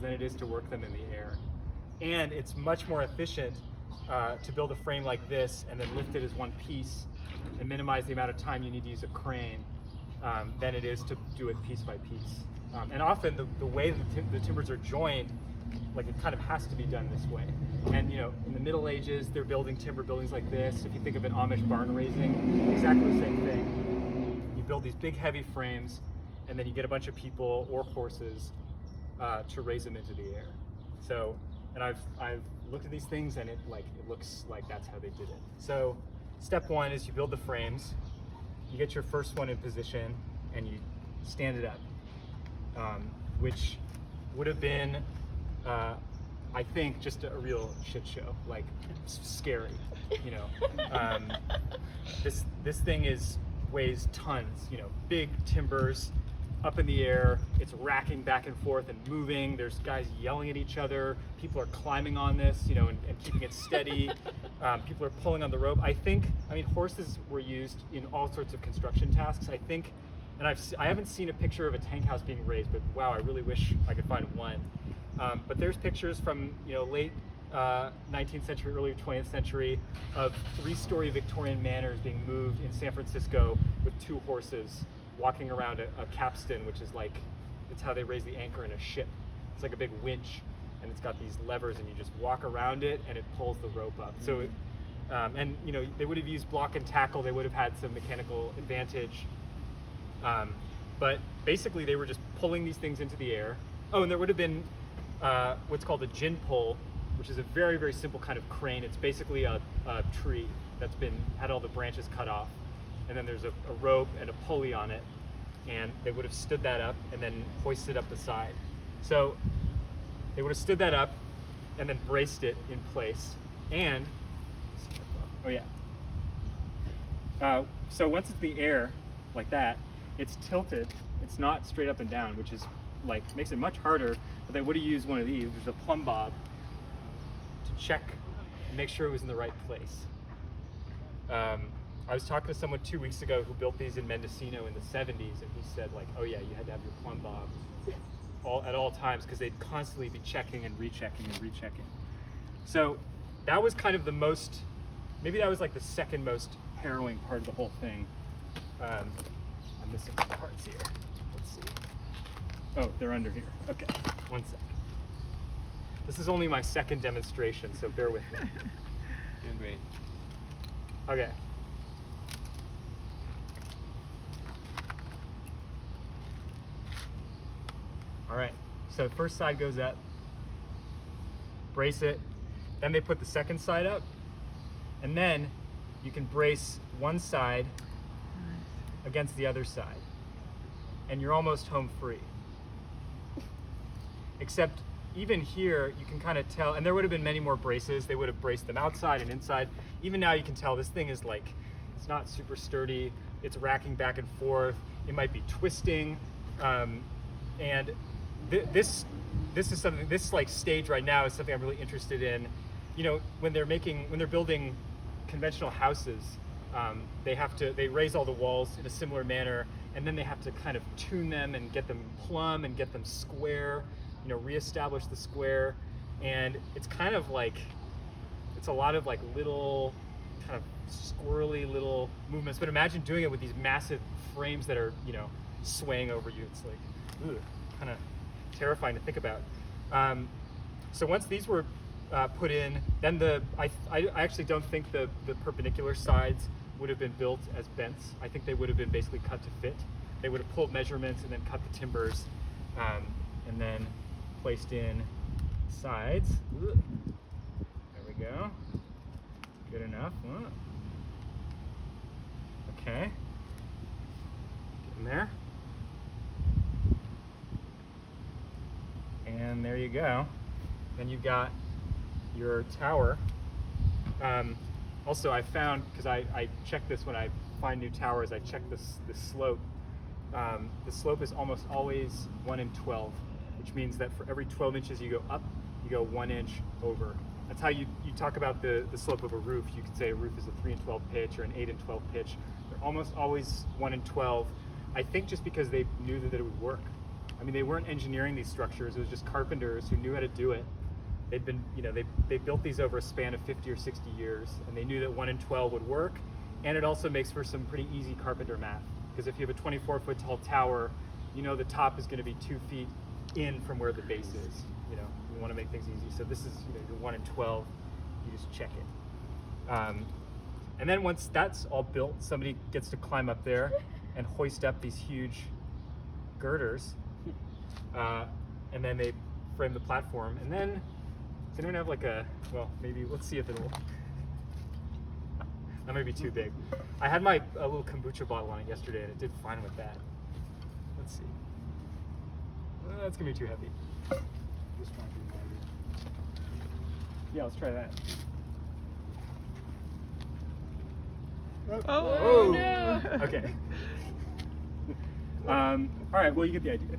than it is to work them in the air. And it's much more efficient to build a frame like this and then lift it as one piece and minimize the amount of time you need to use a crane than it is to do it piece by piece. And often the way the timbers are joined, like it kind of has to be done this way. And you know, in the Middle Ages, they're building timber buildings like this. If you think of an Amish barn raising, exactly the same thing. You build these big heavy frames, and then you get a bunch of people or horses to raise them into the air. So, and I've looked at these things, and it looks like that's how they did it. So, step one is you build the frames. You get your first one in position, and you stand it up, which would have been, I think, just a real shit show, like scary, you know. This thing weighs tons, you know, big timbers up in the air. It's racking back and forth and moving. There's guys yelling at each other. People are climbing on this, you know, and keeping it steady. People are pulling on the rope. I mean, horses were used in all sorts of construction tasks. I think, and I haven't seen a picture of a tank house being raised, but wow, I really wish I could find one. But there's pictures from, you know, late 19th century, early 20th century of 3-story Victorian manors being moved in San Francisco with 2 horses walking around a capstan, which is like, it's how they raise the anchor in a ship. It's like a big winch, and it's got these levers, and you just walk around it, and it pulls the rope up. So, and you know, they would have used block and tackle. They would have had some mechanical advantage. But basically, they were just pulling these things into the air. Oh, and there would have been what's called a gin pole, which is a very, very simple kind of crane. It's basically a tree that's had all the branches cut off. And then there's a rope and a pulley on it, and they would have stood that up and then hoisted up the side. So they would have stood that up and then braced it in place. And, oh yeah. So once it's in the air like that, it's tilted. It's not straight up and down, which is like, makes it much harder. But they would have used one of these. There's a plumb bob to check and make sure it was in the right place. I was talking to someone 2 weeks ago who built these in Mendocino in the 70s, and he said, like, oh yeah, you had to have your plumb bob at all times because they'd constantly be checking and rechecking and rechecking. So that was kind of the most, maybe that was like the second most harrowing part of the whole thing. I'm missing some parts here. Let's see. Oh, they're under here. Okay, one sec. This is only my second demonstration, so bear with me. Doing great. Okay. All right, so first side goes up, brace it, then they put the second side up, and then you can brace one side against the other side, and you're almost home free. Except even here, you can kind of tell, and there would have been many more braces. They would have braced them outside and inside. Even now you can tell this thing is like, it's not super sturdy. It's racking back and forth. It might be twisting. And this is something, this like stage right now is something I'm really interested in. You know, when they're building conventional houses, they raise all the walls in a similar manner, and then they have to kind of tune them and get them plumb and get them square, you know, reestablish the square. And it's kind of like, it's a lot of like little kind of squirrely little movements, but imagine doing it with these massive frames that are, you know, swaying over you. It's like, kind of terrifying to think about. So once these were put in, then I actually don't think the perpendicular sides would have been built as bents. I think they would have been basically cut to fit. They would have pulled measurements and then cut the timbers, and then placed in sides. There we go. Good enough. Okay. Get in there. And there you go. Then you've got your tower. Also, I found, because I check this when I find new towers, I check the slope. The slope is almost always 1 in 12, which means that for every 12 inches you go up, you go 1 inch over. That's how you talk about the slope of a roof. You could say a roof is a 3 in 12 pitch or an 8 in 12 pitch. They're almost always 1 in 12. I think just because they knew that it would work. I mean, they weren't engineering these structures. It was just carpenters who knew how to do it. They'd been, they built these over a span of 50 or 60 years, and they knew that 1 in 12 would work. And it also makes for some pretty easy carpenter math, because if you have a 24-foot tall tower, the top is going to be 2 feet in from where the base is. You want to make things easy. So this is, your 1 in 12. You just check it. And then once that's all built, somebody gets to climb up there and hoist up these huge girders, and then they frame the platform. And then, does anyone have well, maybe, let's see if it'll, that might be too big. I had a little kombucha bottle on it yesterday, and it did fine with that. Let's see. That's gonna be too heavy. This might be lighter. Yeah, let's try that. Oh, no. Okay. All right, well, you get the idea.